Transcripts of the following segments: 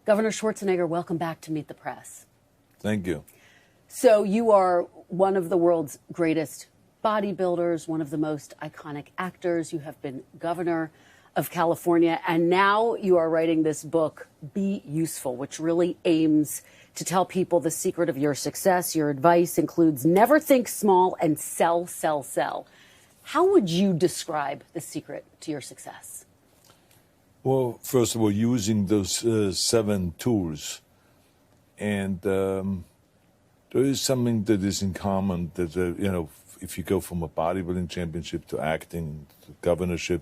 Governor Schwarzenegger, welcome back to Meet the Press. Thank you. So you are one of the world's greatest bodybuilders, one of the most iconic actors. You have been governor of California, and now you are writing this book, Be Useful, which really aims to tell people the secret of your success. Your advice includes never think small and sell, sell, sell. How would you describe the secret to your success? Well, first of all, using those 7 tools. And there is something that is in common that, if you go from a bodybuilding championship to acting, to governorship,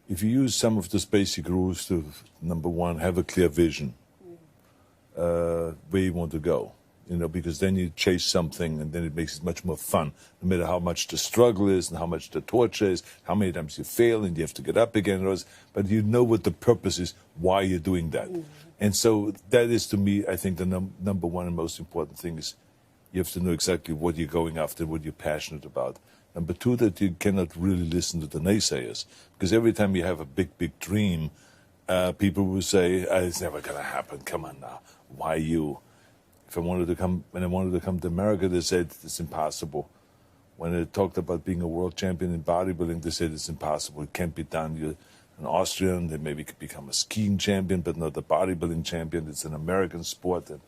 if you use some of those basic rules to, number one, have a clear vision, where you want to go, because then you chase something and then it makes it much more fun, no matter how much the struggle is and how much the torture is, how many times you fail and you have to get up again, but you know what the purpose is, why you're doing that. And so that is, to me, I think the number one and most important thing is you have to know exactly what you're going after, what you're passionate about. Number two, that you cannot really listen to the naysayers, because every time you have a big, big dream, people will say, it's never going to happen. Come on now. Why you? When I wanted to come to America, they said it's impossible. When they talked about being a world champion in bodybuilding, they said it's impossible. It can't be done. You're an Austrian, they maybe could become a skiing champion, but not a bodybuilding champion. It's an American sport, and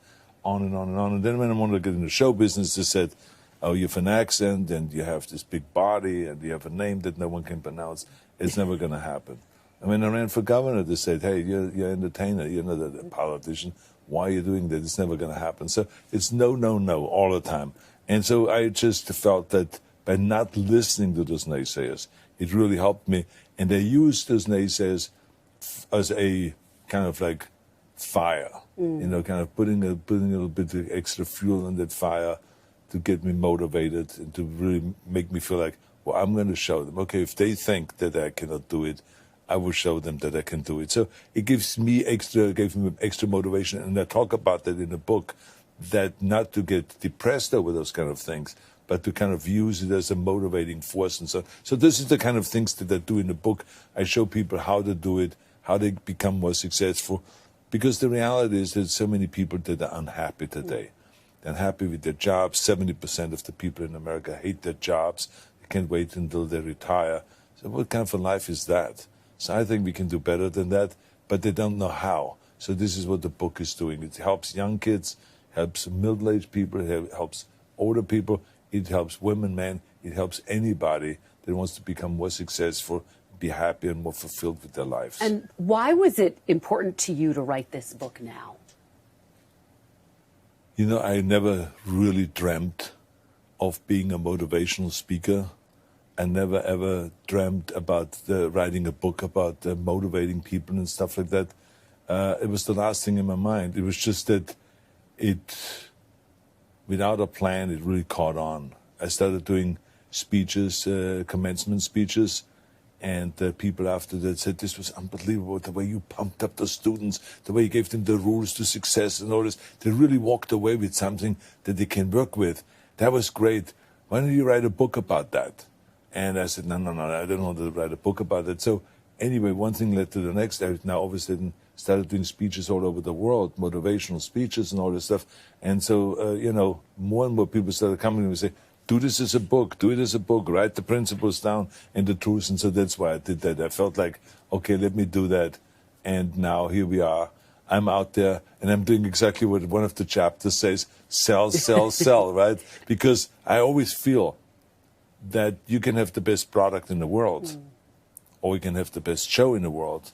on and on and on. And then when I wanted to get into show business, they said, oh, you have an accent, and you have this big body, and you have a name that no one can pronounce. It's never going to happen. And when I ran for governor, they said, hey, you're an entertainer, you're not a politician. Why are you doing that? It's never going to happen. So it's no, no, no all the time. And so I just felt that by not listening to those naysayers, it really helped me. And I used those naysayers as a kind of like fire, kind of putting a little bit of extra fuel in that fire to get me motivated and to really make me feel like, well, I'm going to show them. Okay, if they think that I cannot do it, I will show them that I can do it. So it gave me extra motivation, and I talk about that in the book, that not to get depressed over those kind of things, but to kind of use it as a motivating force. And so this is the kind of things that I do in the book. I show people how to do it, how they become more successful, because the reality is that so many people that are unhappy today. They're unhappy with their jobs. 70% of the people in America hate their jobs. They can't wait until they retire. So what kind of a life is that? So I think we can do better than that, but they don't know how. So this is what the book is doing. It helps young kids, helps middle-aged people, it helps older people, it helps women, men, it helps anybody that wants to become more successful, be happy and more fulfilled with their lives. And why was it important to you to write this book now? I never really dreamt of being a motivational speaker. I never ever dreamt about writing a book about motivating people and stuff like that. It was the last thing in my mind. It was just that without a plan, it really caught on. I started doing speeches, commencement speeches, and people after that said, this was unbelievable, the way you pumped up the students, the way you gave them the rules to success and all this. They really walked away with something that they can work with. That was great. Why don't you write a book about that? And I said, no, I don't want to write a book about it. So anyway, one thing led to the next. I now all of a sudden started doing speeches all over the world, motivational speeches and all this stuff. And so, more and more people started coming and say, do this as a book, do it as a book, write the principles down and the truths. And so that's why I did that. I felt like, okay, let me do that. And now here we are. I'm out there and I'm doing exactly what one of the chapters says, sell, sell, sell, right? Because I always feel that you can have the best product in the world, or you can have the best show in the world,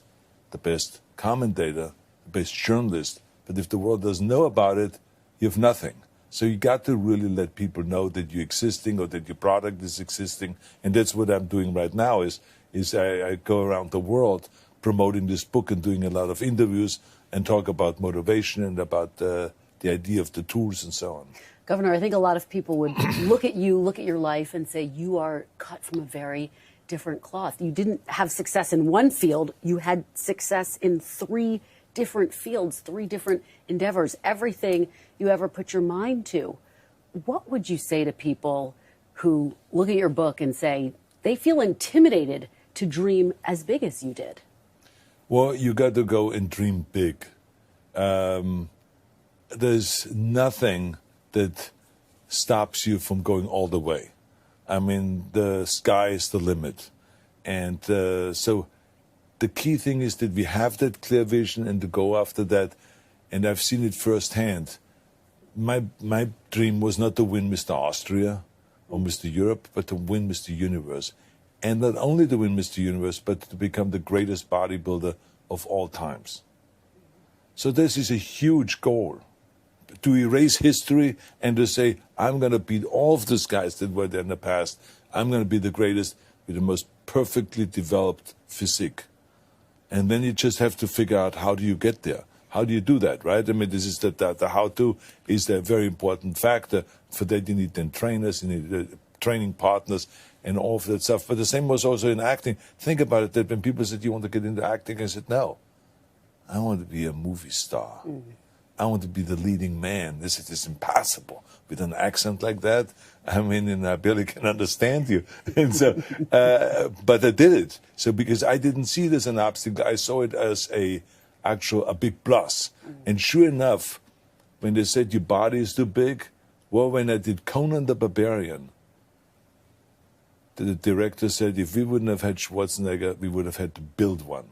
the best commentator, the best journalist. But if the world doesn't know about it, you have nothing. So you got to really let people know that you're existing or that your product is existing. And that's what I'm doing right now is I go around the world promoting this book and doing a lot of interviews and talk about motivation and about the idea of the tools and so on. Governor, I think a lot of people would look at you, look at your life, and say you are cut from a very different cloth. You didn't have success in one field. You had success in 3 different fields, 3 different endeavors, everything you ever put your mind to. What would you say to people who look at your book and say they feel intimidated to dream as big as you did? Well, you got to go and dream big. there's nothing that stops you from going all the way. I mean, the sky is the limit. And so the key thing is that we have that clear vision and to go after that. And I've seen it firsthand. My dream was not to win Mr. Austria or Mr. Europe, but to win Mr. Universe. And not only to win Mr. Universe, but to become the greatest bodybuilder of all times. So this is a huge goal. To erase history and to say, I'm going to beat all of those guys that were there in the past. I'm going to be the greatest with the most perfectly developed physique. And then you just have to figure out, how do you get there? How do you do that, right? I mean, this is the how-to is a very important factor. For that, you need then trainers, you need training partners, and all of that stuff. But the same was also in acting. Think about it, that when people said, you want to get into acting, I said, no. I want to be a movie star. I want to be the leading man. This is impossible with an accent like that. I mean, I barely can understand you. And so, but I did it. So because I didn't see it as an obstacle, I saw it as a big plus. And sure enough, when they said your body is too big, well, when I did Conan the Barbarian, the director said if we wouldn't have had Schwarzenegger, we would have had to build one.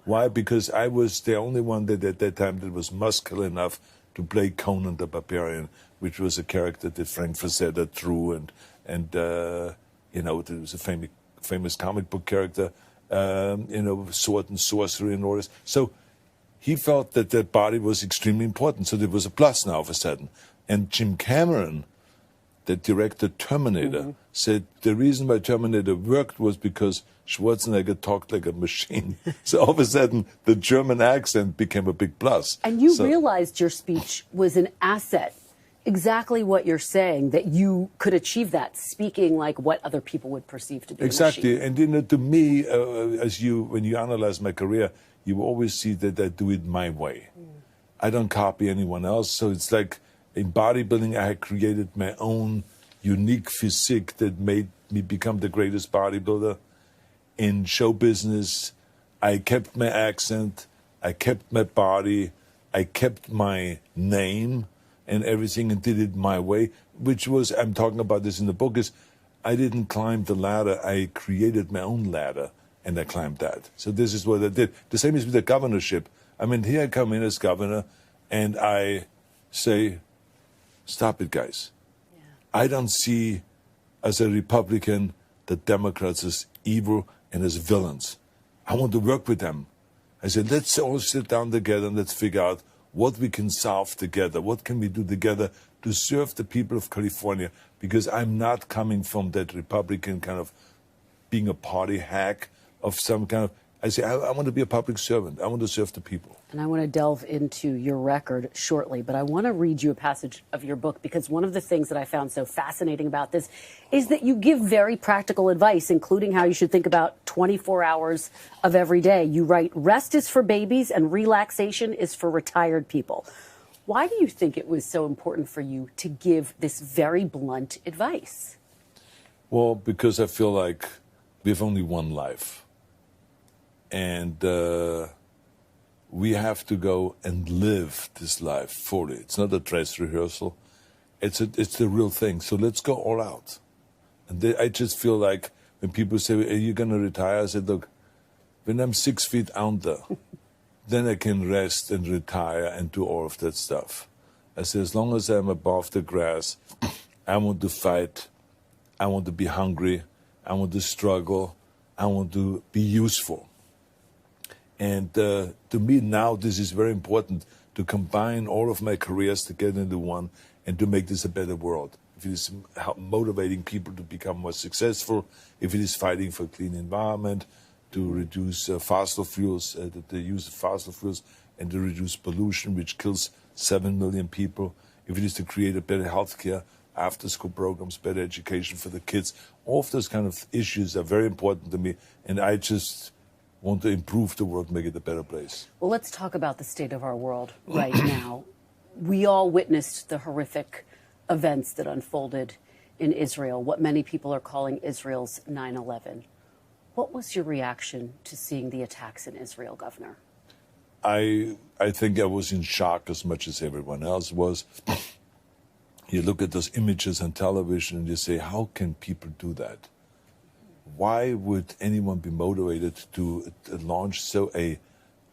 Why? Because I was the only one that at that time that was muscular enough to play Conan the Barbarian, which was a character that Frank Frazetta drew, and you know, it was a famous comic book character, you know, sword and sorcery and all this. So he felt that that body was extremely important. So there was a plus now all of a sudden. And Jim Cameron, the director Terminator, said the reason why Terminator worked was because Schwarzenegger talked like a machine. So all of a sudden, the German accent became a big plus. And you realized your speech was an asset. Exactly what you're saying, that you could achieve that, speaking like what other people would perceive to be exactly. a machine. And you know, to me, when you analyze my career, you always see that I do it my way. I don't copy anyone else. So it's like in bodybuilding, I had created my own unique physique that made me become the greatest bodybuilder. In show business, I kept my accent, I kept my body, I kept my name and everything, and did it my way, which was, I'm talking about this in the book, is I didn't climb the ladder, I created my own ladder, and I climbed that. So this is what I did. The same is with the governorship. I mean, here I come in as governor, and I say, stop it, guys. Yeah. I don't see, as a Republican, the Democrats as evil and as villains. I want to work with them. I said, let's all sit down together and let's figure out what we can solve together. What can we do together to serve the people of California? Because I'm not coming from that Republican kind of being a party hack of some kind of, I say, I want to be a public servant. I want to serve the people. And I want to delve into your record shortly, but I want to read you a passage of your book, because one of the things that I found so fascinating about this is that you give very practical advice, including how you should think about 24 hours of every day. You write, rest is for babies and relaxation is for retired people. Why do you think it was so important for you to give this very blunt advice? Well, because I feel like we have only one life. And we have to go and live this life fully. It's not a dress rehearsal. It's the real thing. So let's go all out. And I just feel like when people say, are you going to retire? I said, look, when I'm 6 feet under, then I can rest and retire and do all of that stuff. I said, as long as I'm above the grass, I want to fight. I want to be hungry. I want to struggle. I want to be useful. And to me now, this is very important, to combine all of my careers together into one and to make this a better world. If it is motivating people to become more successful, if it is fighting for a clean environment, to reduce fossil fuels, the use of fossil fuels, and to reduce pollution, which kills 7 million people, if it is to create a better healthcare, after-school programs, better education for the kids, all of those kind of issues are very important to me, and I just want to improve the world, make it a better place. Well, let's talk about the state of our world right now. We all witnessed the horrific events that unfolded in Israel, what many people are calling Israel's 9/11. What was your reaction to seeing the attacks in Israel, Governor? I think I was in shock as much as everyone else was. You look at those images on television and you say, how can people do that? Why would anyone be motivated to launch a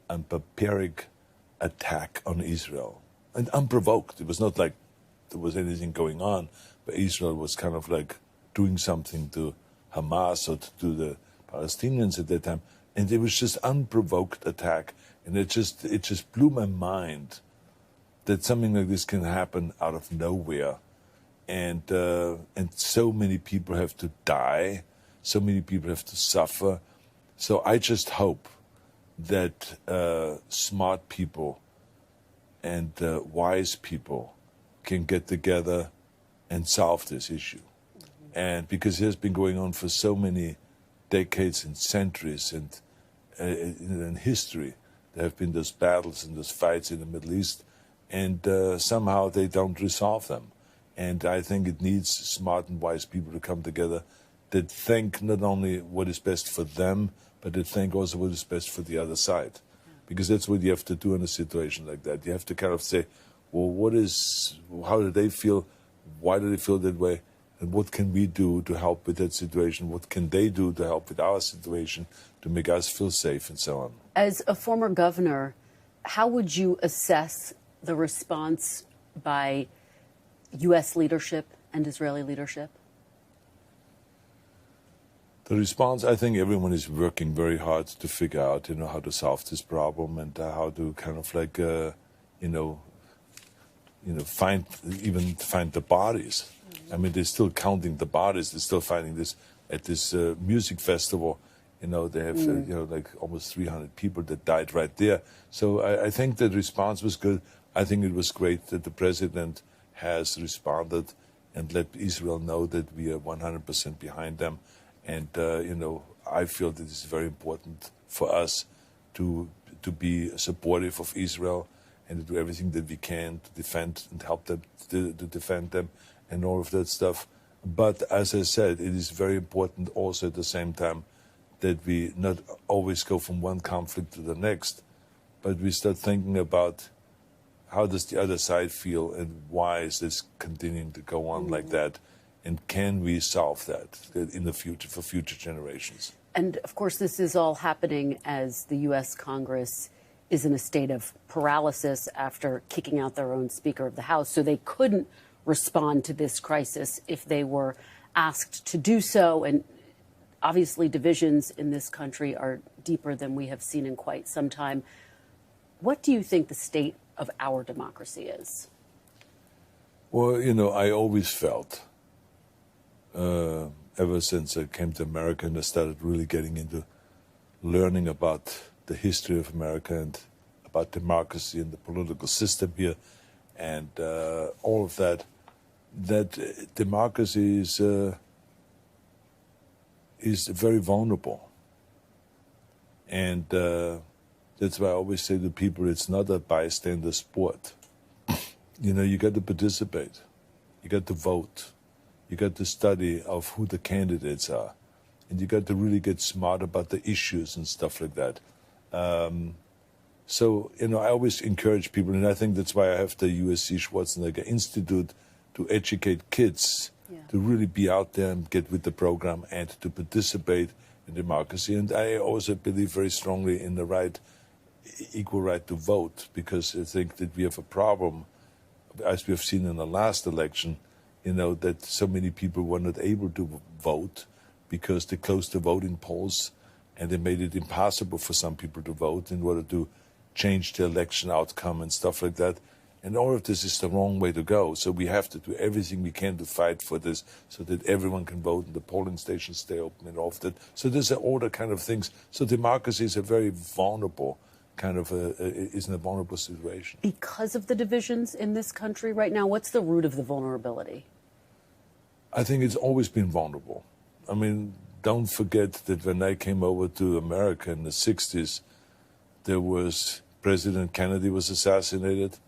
barbaric attack on Israel? And unprovoked. It was not like there was anything going on, but Israel was kind of like doing something to Hamas or to the Palestinians at that time. And it was just unprovoked attack. And it just blew my mind that something like this can happen out of nowhere. And so many people have to die. So many people have to suffer. So I just hope that smart people and wise people can get together and solve this issue. And because it has been going on for so many decades and centuries and in history, there have been those battles and those fights in the Middle East, and somehow they don't resolve them. And I think it needs smart and wise people to come together that think not only what is best for them, but that think also what is best for the other side. Because that's what you have to do in a situation like that. You have to kind of say, well, how do they feel? Why do they feel that way? And what can we do to help with that situation? What can they do to help with our situation to make us feel safe and so on? As a former governor, how would you assess the response by U.S. leadership and Israeli leadership? The response, I think everyone is working very hard to figure out, how to solve this problem and how to kind of like, find the bodies. I mean, they're still counting the bodies. They're still finding this at this music festival. They have, like almost 300 people that died right there. So I think the response was good. I think it was great that the president has responded and let Israel know that we are 100% behind them. And, I feel that it's very important for us to be supportive of Israel and to do everything that we can to defend and help them to defend them and all of that stuff. But as I said, it is very important also at the same time that we not always go from one conflict to the next, but we start thinking about how does the other side feel and why is this continuing to go on like that? And can we solve that in the future for future generations? And of course, this is all happening as the U.S. Congress is in a state of paralysis after kicking out their own Speaker of the House. So they couldn't respond to this crisis if they were asked to do so. And obviously, divisions in this country are deeper than we have seen in quite some time. What do you think the state of our democracy is? Well, I always felt ever since I came to America and I started really getting into learning about the history of America and about democracy and the political system here and all of that, that democracy is very vulnerable. And that's why I always say to people, it's not a bystander sport. You got to participate. You got to vote. You got to study of who the candidates are. And you got to really get smart about the issues and stuff like that. So, I always encourage people, and I think that's why I have the USC Schwarzenegger Institute to educate kids to really be out there and get with the program and to participate in democracy. And I also believe very strongly in the equal right to vote, because I think that we have a problem, as we have seen in the last election, that so many people were not able to vote because they closed the voting polls and they made it impossible for some people to vote in order to change the election outcome and stuff like that. And all of this is the wrong way to go. So we have to do everything we can to fight for this so that everyone can vote and the polling stations stay open and all of that. So these are all the kind of things. So democracy is a very vulnerable is in a vulnerable situation. Because of the divisions in this country right now, what's the root of the vulnerability? I think it's always been vulnerable. I mean, don't forget that when I came over to America in the 60s, President Kennedy was assassinated,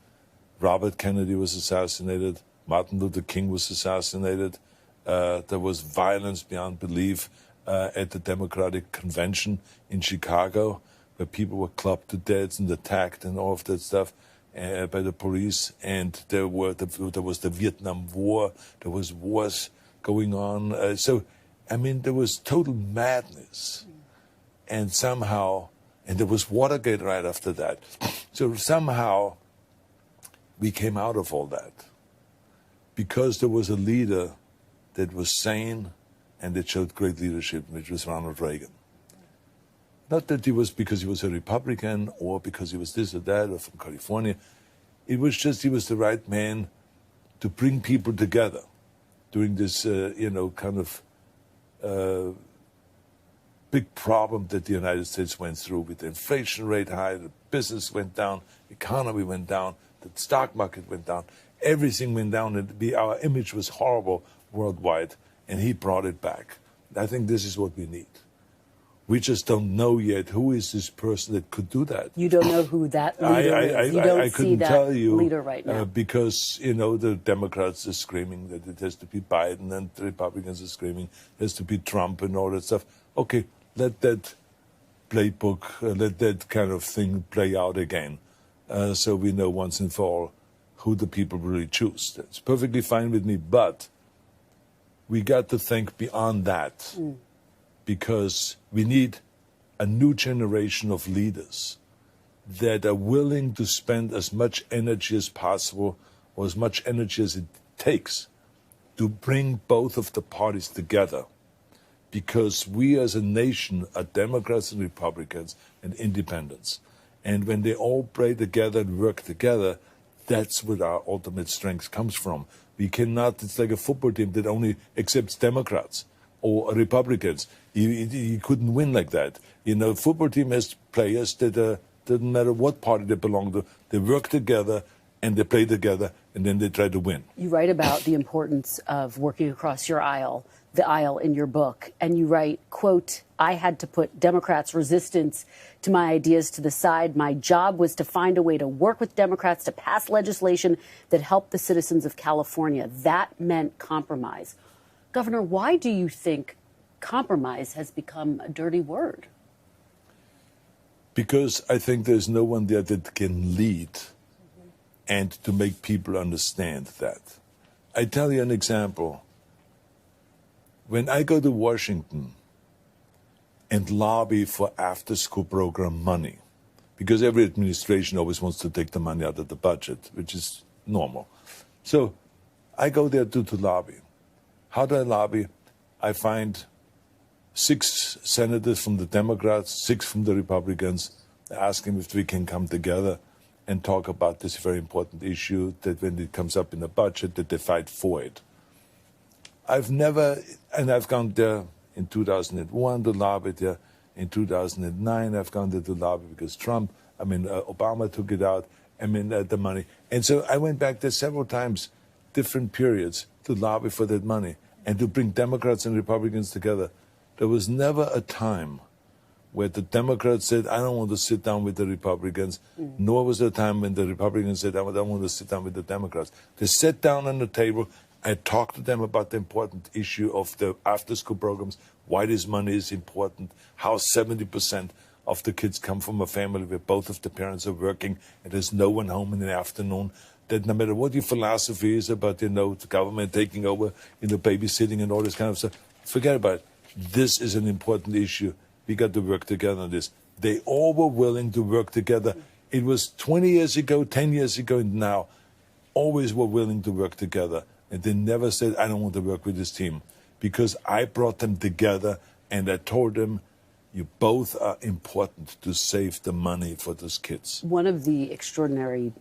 Robert Kennedy was assassinated, Martin Luther King was assassinated. There was violence beyond belief at the Democratic Convention in Chicago. where people were clubbed to death and attacked and all of that stuff by the police. And there was the Vietnam War. There was wars going on. So, I mean, there was total madness. And somehow, and there was Watergate right after that. So somehow we came out of all that because there was a leader that was sane and that showed great leadership, which was Ronald Reagan. Not that he was because he was a Republican or because he was this or that or from California. It was just he was the right man to bring people together during this, kind of big problem that the United States went through with the inflation rate high, the business went down, the economy went down, the stock market went down, everything went down, and our image was horrible worldwide, and he brought it back. I think this is what we need. We just don't know yet who is this person that could do that. You don't know who that leader is. You don't I see couldn't that tell you leader right now. because the Democrats are screaming that it has to be Biden, and the Republicans are screaming it has to be Trump and all that stuff. Okay, let that playbook, let that kind of thing play out again, so we know once and for all who the people really choose. That's perfectly fine with me, but we got to think beyond that. Because we need a new generation of leaders that are willing to spend as much energy as possible or as much energy as it takes to bring both of the parties together. Because we as a nation are Democrats and Republicans and independents. And when they all play together and work together, that's where our ultimate strength comes from. We cannot, it's like a football team that only accepts Democrats or Republicans. You couldn't win like that. Football team has players that doesn't matter what party they belong to. They work together and they play together, and then they try to win. You write about the importance of working across the aisle in your book, and you write, quote, "I had to put Democrats' resistance to my ideas to the side. My job was to find a way to work with Democrats to pass legislation that helped the citizens of California. That meant compromise." Governor, why do you think compromise has become a dirty word? Because I think there's no one there that can lead and to make people understand that. I tell you an example. When I go to Washington and lobby for after-school program money, because every administration always wants to take the money out of the budget, which is normal. So I go there to lobby. How do I lobby? I find 6 senators from the Democrats, 6 from the Republicans, ask them if we can come together and talk about this very important issue, that when it comes up in the budget, that they fight for it. I've gone there in 2001 to lobby there. In 2009, I've gone there to lobby because Obama took it out, the money. And so I went back there several times, different periods, to lobby for that money and to bring Democrats and Republicans together. There was never a time where the Democrats said, I don't want to sit down with the Republicans, nor was there a time when the Republicans said, I don't want to sit down with the Democrats. They sat down on the table. I talked to them about the important issue of the after-school programs, why this money is important, how 70% of the kids come from a family where both of the parents are working and there's no one home in the afternoon. That no matter what your philosophy is about, the government taking over, babysitting and all this kind of stuff, forget about it. This is an important issue. We got to work together on this. They all were willing to work together. It was 20 years ago, 10 years ago, and now always were willing to work together. And they never said, I don't want to work with this team. Because I brought them together and I told them, you both are important to save the money for those kids. One of the extraordinary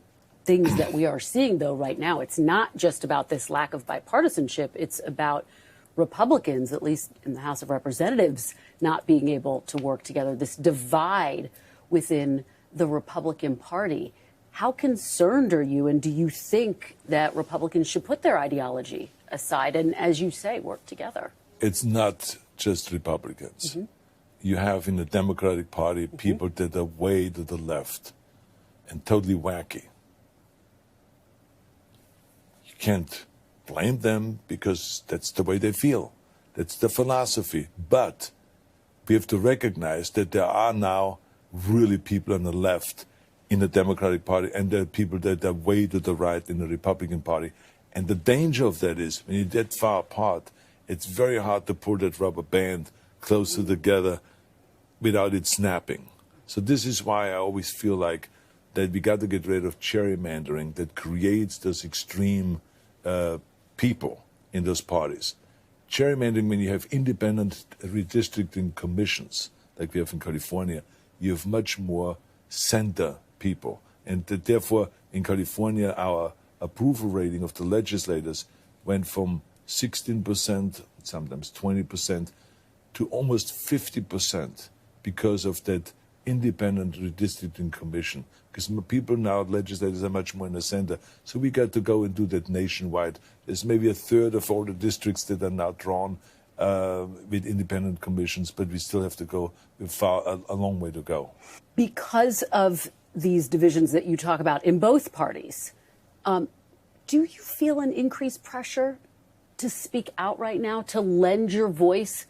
things that we are seeing, though, right now, it's not just about this lack of bipartisanship. It's about Republicans, at least in the House of Representatives, not being able to work together, this divide within the Republican Party. How concerned are you, and do you think that Republicans should put their ideology aside and, as you say, work together? It's not just Republicans. You have in the Democratic Party people that are way to the left and totally wacky. You can't blame them because that's the way they feel. That's the philosophy. But we have to recognize that there are now really people on the left in the Democratic Party, and there are people that are way to the right in the Republican Party. And the danger of that is when you're that far apart, it's very hard to pull that rubber band closer together without it snapping. So this is why I always feel like that we got to get rid of gerrymandering that creates those extreme people in those parties. Gerrymandering, when you have independent redistricting commissions, like we have in California, you have much more center people. And therefore, in California, our approval rating of the legislators went from 16%, sometimes 20%, to almost 50% because of that independent redistricting commission. Because people now, legislators, are much more in the center. So we got to go and do that nationwide. There's maybe a third of all the districts that are now drawn with independent commissions, but we still have to go a long way to go. Because of these divisions that you talk about in both parties, do you feel an increased pressure to speak out right now, to lend your voice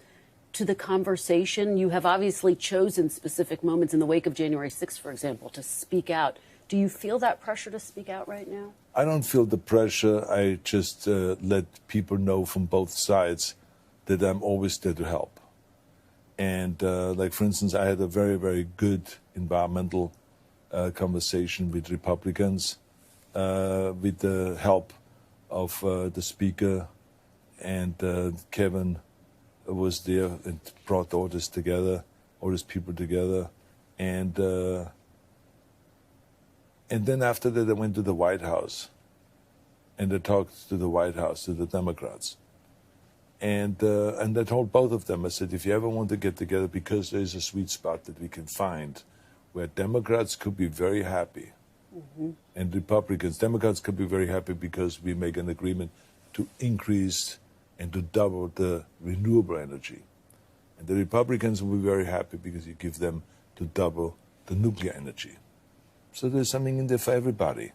to the conversation? You have obviously chosen specific moments in the wake of January 6th, for example, to speak out. Do you feel that pressure to speak out right now? I don't feel the pressure. I just let people know from both sides that I'm always there to help. And like, for instance, I had a very, very good environmental conversation with Republicans with the help of the speaker, and Kevin was there and brought all these people together. And then after that, I went to the White House, and I talked to the White House, to the Democrats. And I told both of them, I said, if you ever want to get together, because there's a sweet spot that we can find where Democrats could be very happy, and Democrats could be very happy because we make an agreement to increase and to double the renewable energy. And the Republicans will be very happy because you give them to double the nuclear energy. So there's something in there for everybody,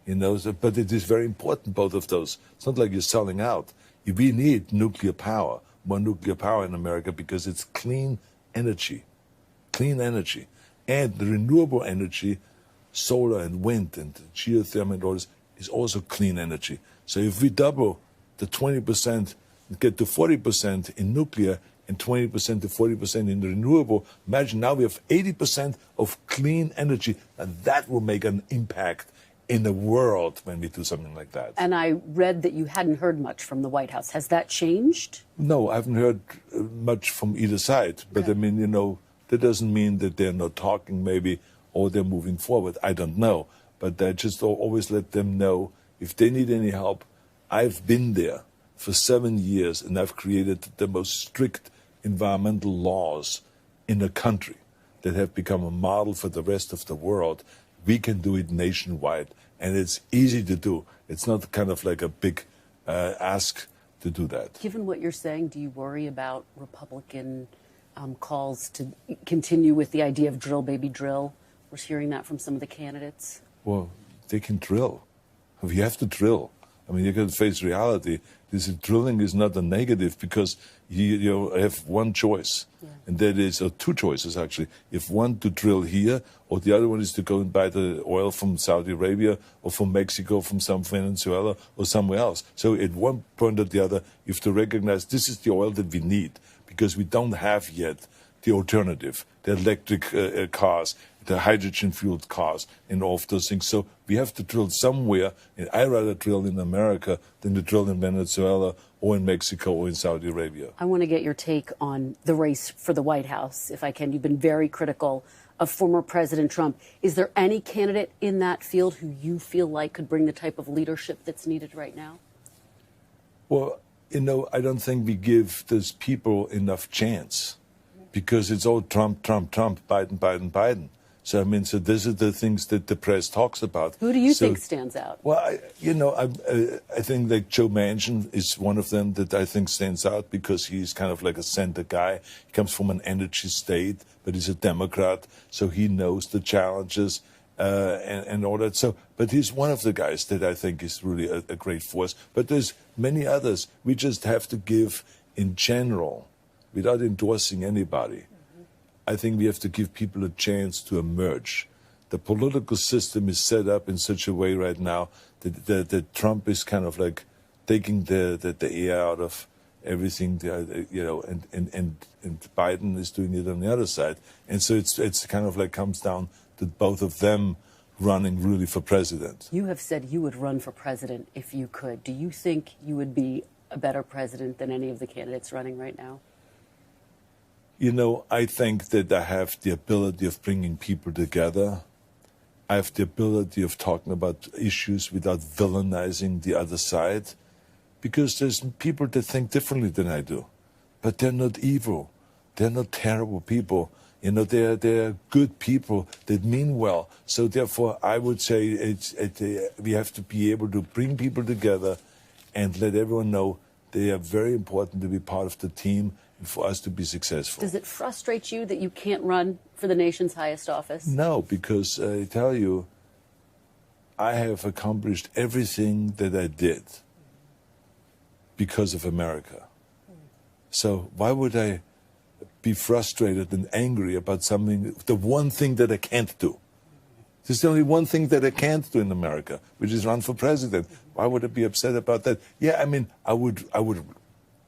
but it is very important, both of those. It's not like you're selling out. We need nuclear power, more nuclear power in America, because it's clean energy. And the renewable energy, solar and wind and geothermal and all this, is also clean energy. So if we double the 20%, get to 40% in nuclear and 20% to 40% in the renewable, imagine now we have 80% of clean energy, and that will make an impact in the world when we do something like that. And I read that you hadn't heard much from the White House. Has that changed? No, I haven't heard much from either side. But okay. I mean, that doesn't mean that they're not talking maybe, or they're moving forward. I don't know. But I just always let them know if they need any help. I've been there for 7 years, and I've created the most strict environmental laws in the country that have become a model for the rest of the world. We can do it nationwide, and it's easy to do. It's not kind of like a big ask to do that. Given what you're saying, do you worry about Republican calls to continue with the idea of drill, baby, drill? We're hearing that from some of the candidates. Well, they can drill. We have to drill. I mean, you got to face reality. Drilling is not a negative, because you have one choice, and that is, or two choices actually. If one to drill here, or the other one is to go and buy the oil from Saudi Arabia or from Mexico, from some Venezuela or somewhere else. So at one point or the other, you have to recognize this is the oil that we need, because we don't have yet the alternative, the electric cars, the hydrogen-fueled cars, and all of those things. So we have to drill somewhere, and I rather drill in America than to drill in Venezuela or in Mexico or in Saudi Arabia. I want to get your take on the race for the White House, if I can. You've been very critical of former President Trump. Is there any candidate in that field who you feel like could bring the type of leadership that's needed right now? Well, I don't think we give those people enough chance, because it's all Trump, Trump, Trump, Biden, Biden, Biden. So, I mean, so these are the things that the press talks about. Who do you think stands out? Well, I think like Joe Manchin is one of them that I think stands out, because he's kind of like a center guy. He comes from an energy state, but he's a Democrat, so he knows the challenges and all that. So, but he's one of the guys that I think is really a great force. But there's many others. We just have to give, in general, without endorsing anybody, I think we have to give people a chance to emerge. The political system is set up in such a way right now that Trump is kind of like taking the air out of everything, and Biden is doing it on the other side. And so it's kind of like comes down to both of them running really for president. You have said you would run for president if you could. Do you think you would be a better president than any of the candidates running right now? I think that I have the ability of bringing people together. I have the ability of talking about issues without villainizing the other side, because there's people that think differently than I do, but they're not evil. They're not terrible people. They're good people that mean well. So therefore, I would say we have to be able to bring people together and let everyone know they are very important to be part of the team and for us to be successful. Does it frustrate you that you can't run for the nation's highest office? No, because I tell you, I have accomplished everything that I did because of America. So why would I be frustrated and angry about something, the one thing that I can't do? There's only one thing that I can't do in America, which is run for president. Why would I be upset about that? Yeah, I would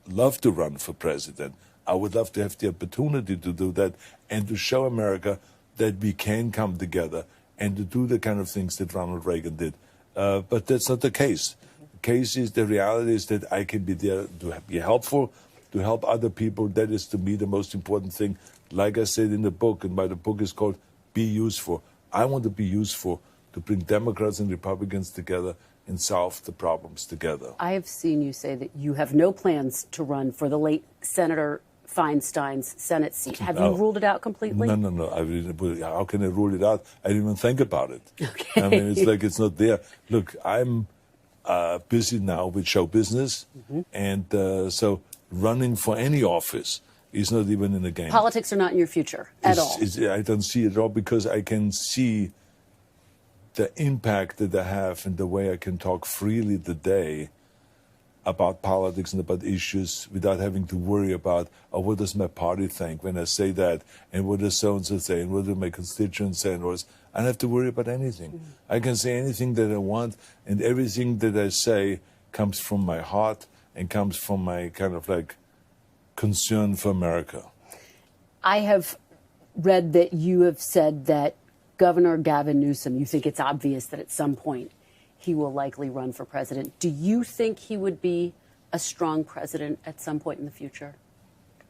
love to run for president. I would love to have the opportunity to do that and to show America that we can come together and to do the kind of things that Ronald Reagan did. But that's not the case. The case is, the reality is that I can be there to be helpful, to help other people. That is, to me, the most important thing. Like I said in the book, and the book is called Be Useful. I want to be useful to bring Democrats and Republicans together and solve the problems together. I have seen you say that you have no plans to run for the late Senator Feinstein's Senate seat. Have you ruled it out completely? No. How can I rule it out? I didn't even think about it. Okay. I mean, it's like it's not there. Look, I'm busy now with show business, and so running for any office is not even in the game. Politics are not in your future at all. I don't see it at all, because I can see the impact that I have and the way I can talk freely today about politics and about issues without having to worry about, what does my party think when I say that, and what does so-and-so say, and what do my constituents say, and what I don't have to worry about anything. I can say anything that I want, and everything that I say comes from my heart and comes from my kind of like concern for America. I have read that you have said that Governor Gavin Newsom, you think it's obvious that at some point he will likely run for president. Do you think he would be a strong president at some point in the future?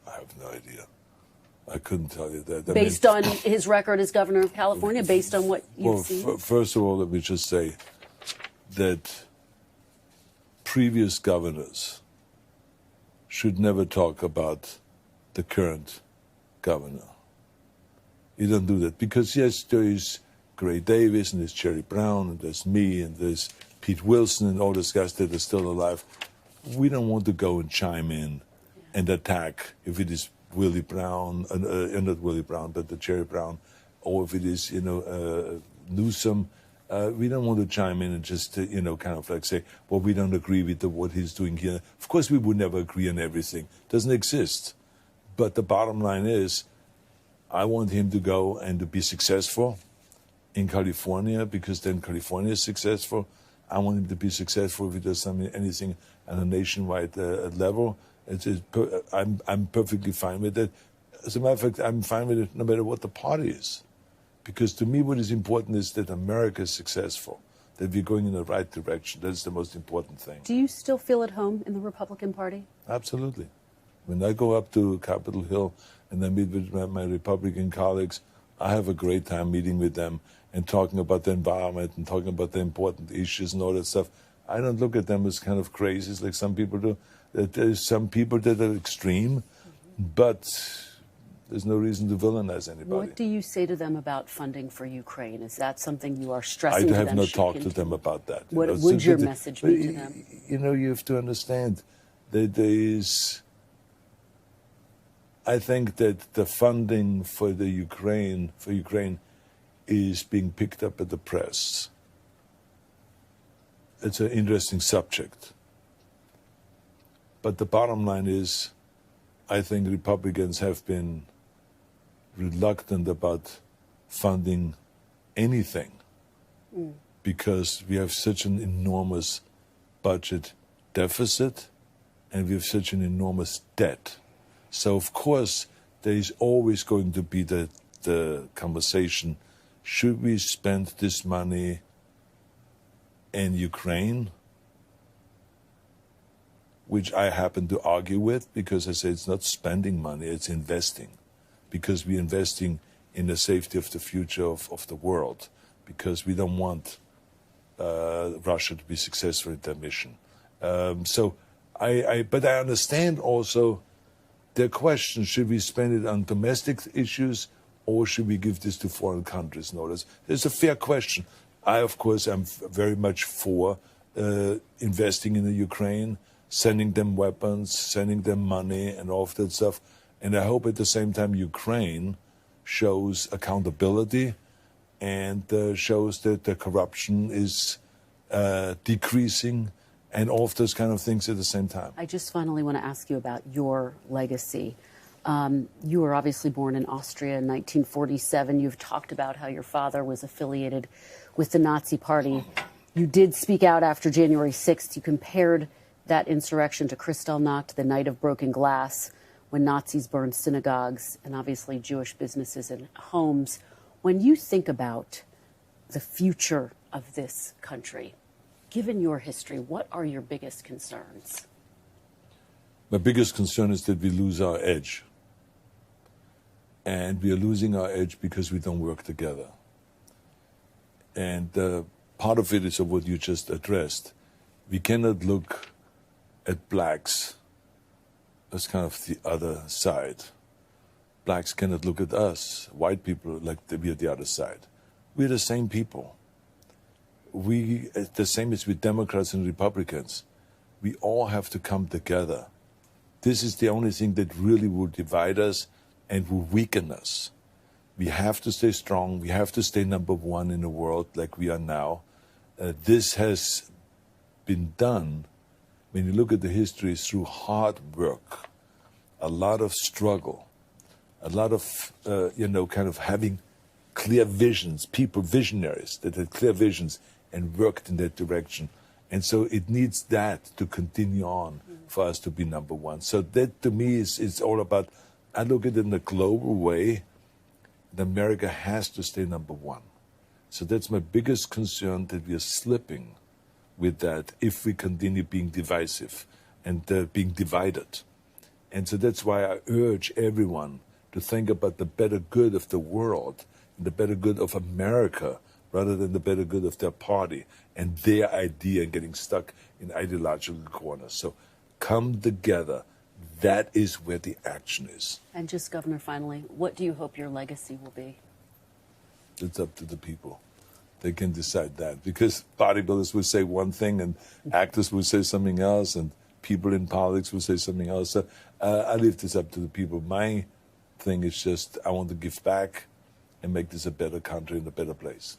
I have no idea. I couldn't tell you that. Based on his record as governor of California, based on what you've seen? First of all, let me just say that previous governors should never talk about the current governor. You don't do that, because yes, there is Gray Davis and there's Jerry Brown and there's me and there's Pete Wilson and all those guys that are still alive. We don't want to go and chime in and attack if it is Willie Brown, not Willie Brown, but the Jerry Brown, or if it is Newsom. We don't want to chime in and just kind of like say, well, we don't agree with what he's doing here. Of course, we would never agree on everything. It doesn't exist. But the bottom line is, I want him to go and to be successful in California, because then California is successful. I want him to be successful if he does anything on a nationwide level. I'm perfectly fine with it. As a matter of fact, I'm fine with it no matter what the party is. Because to me, what is important is that America is successful, that we're going in the right direction. That's the most important thing. Do you still feel at home in the Republican Party? Absolutely. When I go up to Capitol Hill and I meet with my Republican colleagues, I have a great time meeting with them and talking about the environment and talking about the important issues and all that stuff. I don't look at them as kind of crazies like some people do. There's some people that are extreme, but there's no reason to villainize anybody. What do you say to them about funding for Ukraine? Is that something you are stressing to them? I have not talked to them about that. What would your message be to them? You have to understand that there is... I think that the funding for Ukraine is being picked up at the press. It's an interesting subject. But the bottom line is, I think Republicans have been reluctant about funding anything because we have such an enormous budget deficit and we have such an enormous debt. So, of course, there is always going to be the conversation, should we spend this money in Ukraine? Which I happen to argue with because I say it's not spending money, it's investing. Because we're investing in the safety of the future of the world. Because we don't want Russia to be successful in their mission. But I understand also their question, should we spend it on domestic issues or should we give this to foreign countries? No, it's a fair question. I, of course, am very much for investing in the Ukraine, sending them weapons, sending them money and all of that stuff. And I hope at the same time Ukraine shows accountability and shows that the corruption is decreasing and all of those kind of things at the same time. I just finally want to ask you about your legacy. You were obviously born in Austria in 1947. You've talked about how your father was affiliated with the Nazi Party. You did speak out after January 6th. You compared that insurrection to Kristallnacht, the night of broken glass, when Nazis burned synagogues and obviously Jewish businesses and homes. When you think about the future of this country, given your history, what are your biggest concerns? My biggest concern is that we lose our edge. And we are losing our edge because we don't work together. And part of it is of what you just addressed. We cannot look at blacks as kind of the other side. Blacks cannot look at us, white people, like we are the other side. We're the same people. We, the same as with Democrats and Republicans, we all have to come together. This is the only thing that really will divide us and will weaken us. We have to stay strong. We have to stay number one in the world like we are now. This has been done, when you look at the history, through hard work, a lot of struggle, a lot of, kind of having clear visions, people, visionaries that had clear visions and worked in that direction. And so it needs that to continue on for us to be number one. So that to me is all about, I look at it in a global way, that America has to stay number one. So that's my biggest concern, that we are slipping with that if we continue being divisive and being divided. And so that's why I urge everyone to think about the better good of the world and the better good of America rather than the better good of their party and their idea and getting stuck in ideological corners. So come together. That is where the action is. And just, Governor, finally, what do you hope your legacy will be? It's up to the people. They can decide that. Because bodybuilders will say one thing and actors will say something else and people in politics will say something else. So I leave this up to the people. My thing is just I want to give back and make this a better country and a better place.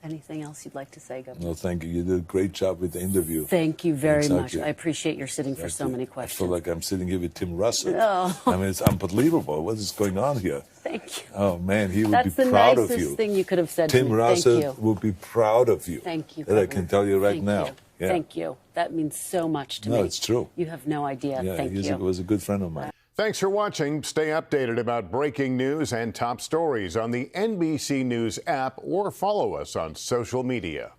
Anything else you'd like to say, Governor? No, thank you. You did a great job with the interview. Thank you very Exactly. much. I appreciate your sitting for so many questions. I feel like I'm sitting here with Tim Russell. Oh. I mean, it's unbelievable. What is going on here? Thank you. Oh, man, he would That's be proud of the you. nicest thing you could have said to Tim me. Russell Thank you. will be proud of you. Thank you, That I Governor. can tell you right Thank now. you. Yeah. Thank you. That means so much to me. No, it's true. You have no idea. Yeah, Thank he you. was a good friend of mine. Thanks for watching. Stay updated about breaking news and top stories on the NBC News app or follow us on social media.